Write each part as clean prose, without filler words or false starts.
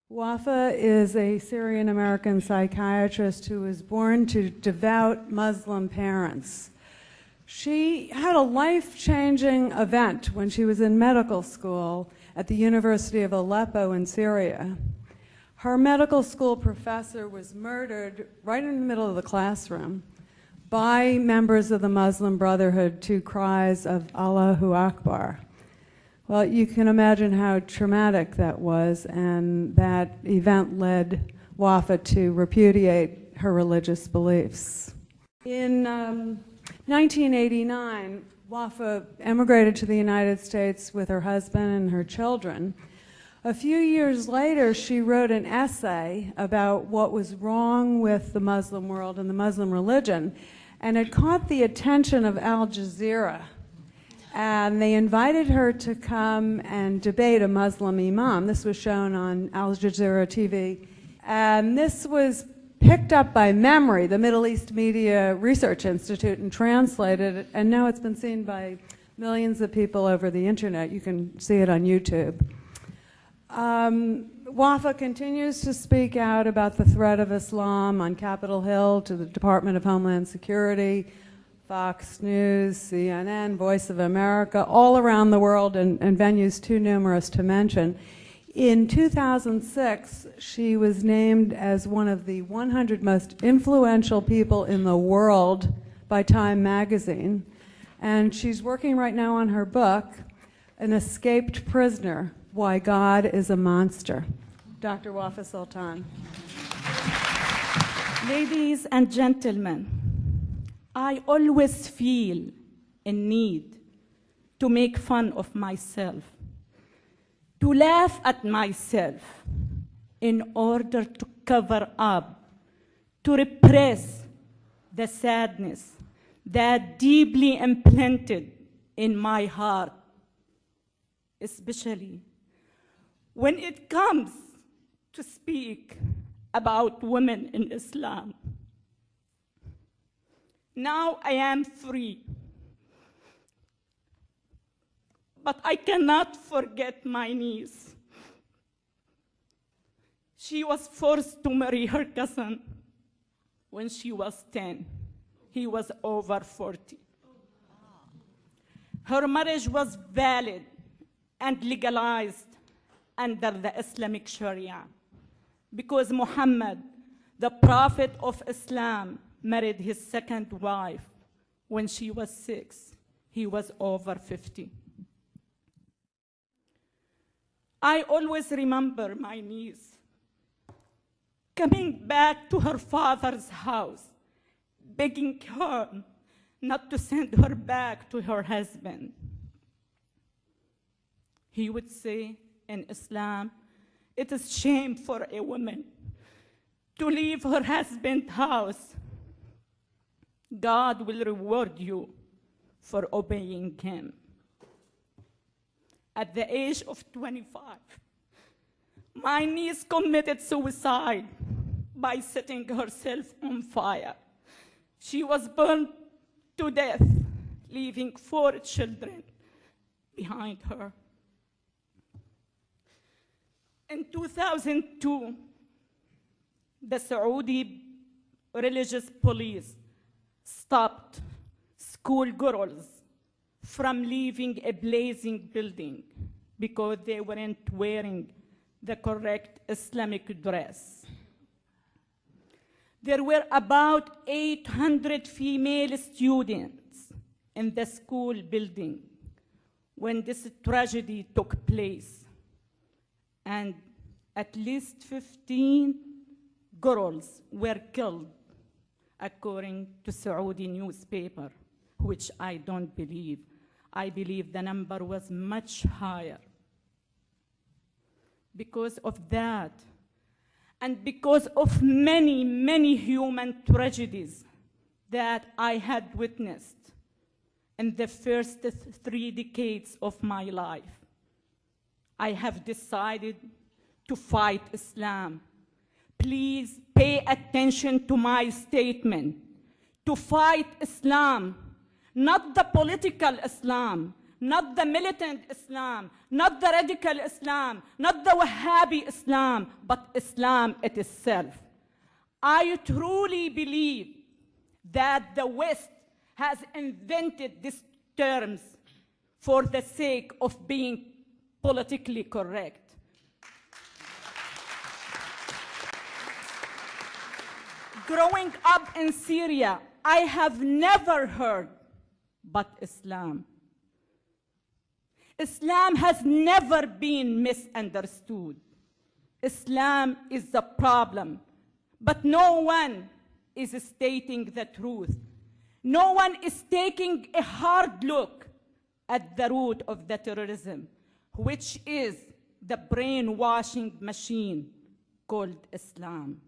Wafa is a Syrian-American psychiatrist who was born to devout Muslim parents. She had a life-changing event when she was in medical school at the University of Aleppo in Syria. Her medical school professor was murdered right in the middle of the classroom by members of the Muslim Brotherhood to cries of Allahu Akbar. Well, you can imagine how traumatic that was, and that event led Wafa to repudiate her religious beliefs. In 1989, Wafa emigrated to the United States with her husband and her children. A few years later, she wrote an essay about what was wrong with the Muslim world and the Muslim religion, and it caught the attention of Al Jazeera. And they invited her to come and debate a Muslim imam. This was shown on Al Jazeera TV. And this was picked up by MEMRI, the Middle East Media Research Institute, and translated, and now it's been seen by millions of people over the internet. You can see it on YouTube. Wafa continues to speak out about the threat of Islam on Capitol Hill to the Department of Homeland Security, Fox News, CNN, Voice of America, all around the world, and venues too numerous to mention. In 2006, she was named as one of the 100 most influential people in the world by Time magazine. And she's working right now on her book, An Escaped Prisoner, Why God is a Monster. Dr. Wafa Sultan. Ladies and gentlemen, I always feel a need to make fun of myself, to laugh at myself in order to cover up, to repress the sadness that deeply implanted in my heart, especially when it comes to speak about women in Islam. Now I am free, but I cannot forget my niece. She was forced to marry her cousin when she was 10. He was over 40. Her marriage was valid and legalized under the Islamic Sharia because Muhammad, the Prophet of Islam, married his second wife when she was 6. He was over 50. I always remember my niece coming back to her father's house, begging her not to send her back to her husband. He would say, in Islam, it is shame for a woman to leave her husband's house. God will reward you for obeying him. At the age of 25, my niece committed suicide by setting herself on fire. She was burned to death, leaving 4 children behind her. In 2002, the Saudi religious police stopped schoolgirls from leaving a blazing building because they weren't wearing the correct Islamic dress. There were about 800 female students in the school building when this tragedy took place, and at least 15 girls were killed, according to Saudi newspaper, which I don't believe. I believe the number was much higher. Because of that, and because of many, many human tragedies that I had witnessed in the first 3 decades of my life, I have decided to fight Islam. Please pay attention to my statement. To fight Islam, not the political Islam, not the militant Islam, not the radical Islam, not the Wahhabi Islam, but Islam itself. I truly believe that the West has invented these terms for the sake of being politically correct. Growing up in Syria, I have never heard but Islam. Islam has never been misunderstood. Islam is the problem, but no one is stating the truth. No one is taking a hard look at the root of the terrorism, which is the brainwashing machine called Islam.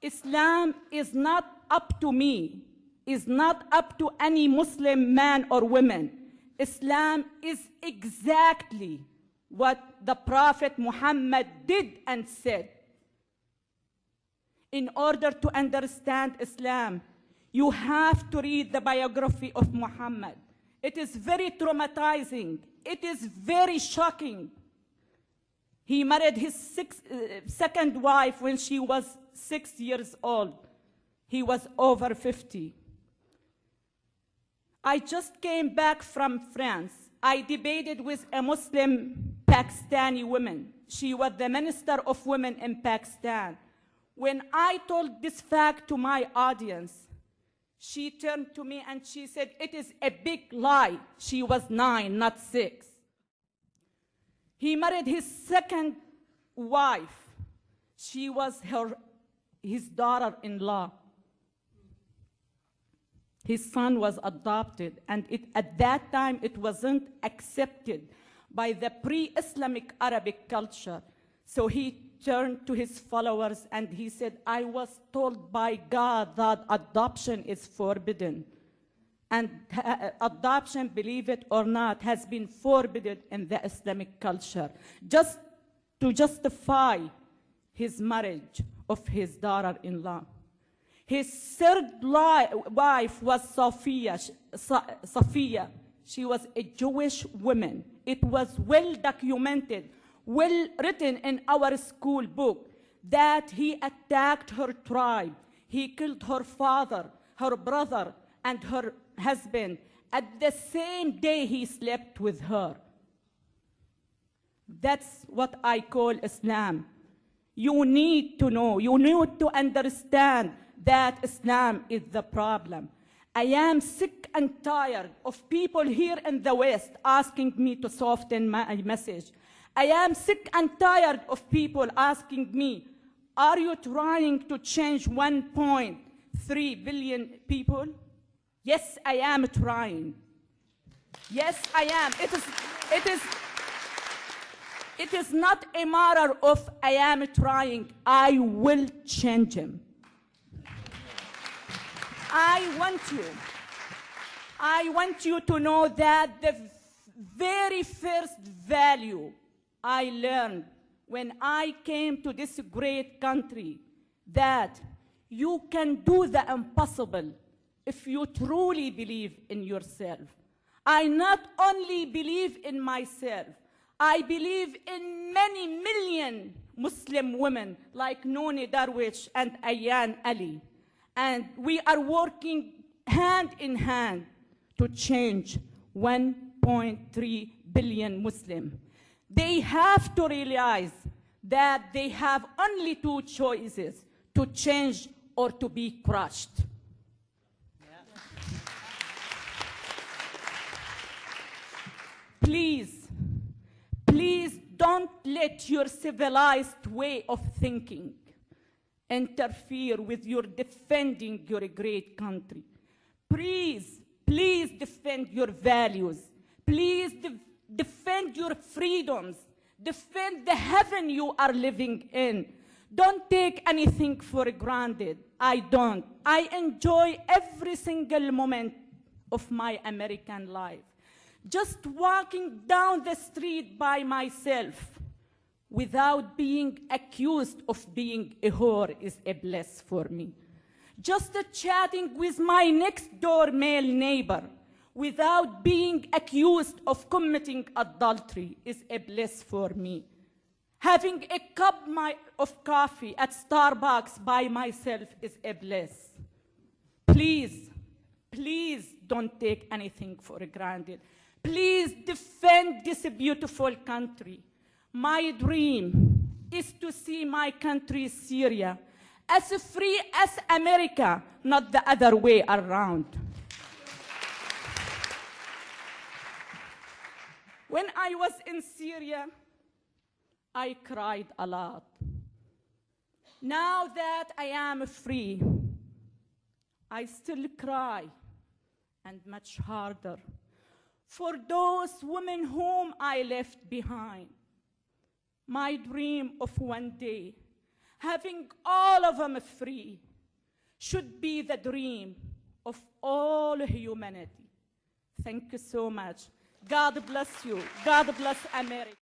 Islam is not up to me, is not up to any Muslim man or woman. Islam is exactly what the Prophet Muhammad did and said. In order to understand Islam, you have to read the biography of Muhammad. It is very traumatizing. It is very shocking. He married his second wife when she was 6 years old. He was over 50. I just came back from France. I debated with a Muslim Pakistani woman. She was the Minister of Women in Pakistan. When I told this fact to my audience, she turned to me and she said, "It is a big lie. She was 9, not 6. He married his second wife. She was his daughter-in-law. His son was adopted, and at that time it wasn't accepted by the pre-Islamic Arabic culture. So he turned to his followers and he said, "I was told by God that adoption is forbidden. And adoption, believe it or not, has been forbidden in the Islamic culture, just to justify his marriage of his daughter-in-law." His third wife was Sophia. She was a Jewish woman. It was well documented, well written in our school book that he attacked her tribe. He killed her father, her brother, and her husband at the same day he slept with her. That's what I call Islam. You need to know, you need to understand that Islam is the problem. I am sick and tired of people here in the West asking me to soften my message. I am sick and tired of people asking me, "Are you trying to change 1.3 billion people?" Yes, I am trying. Yes, I am. It is not a matter of I am trying. I will change him. I want you to know that the very first value I learned when I came to this great country, that you can do the impossible if you truly believe in yourself. I not only believe in myself, I believe in many million Muslim women like Noni Darwish and Ayan Ali. And we are working hand in hand to change 1.3 billion Muslims. They have to realize that they have only 2 choices: to change or to be crushed. Please, please don't let your civilized way of thinking interfere with your defending your great country. Please, please defend your values. Please defend your freedoms. Defend the heaven you are living in. Don't take anything for granted. I don't. I enjoy every single moment of my American life. Just walking down the street by myself without being accused of being a whore is a bliss for me. Just chatting with my next door male neighbor without being accused of committing adultery is a bliss for me. Having a cup of coffee at Starbucks by myself is a bliss. Please, please don't take anything for granted. Please defend this beautiful country. My dream is to see my country, Syria, as free as America, not the other way around. When I was in Syria, I cried a lot. Now that I am free, I still cry, and much harder, for those women whom I left behind. My dream of one day, having all of them free, should be the dream of all humanity. Thank you so much. God bless you. God bless America.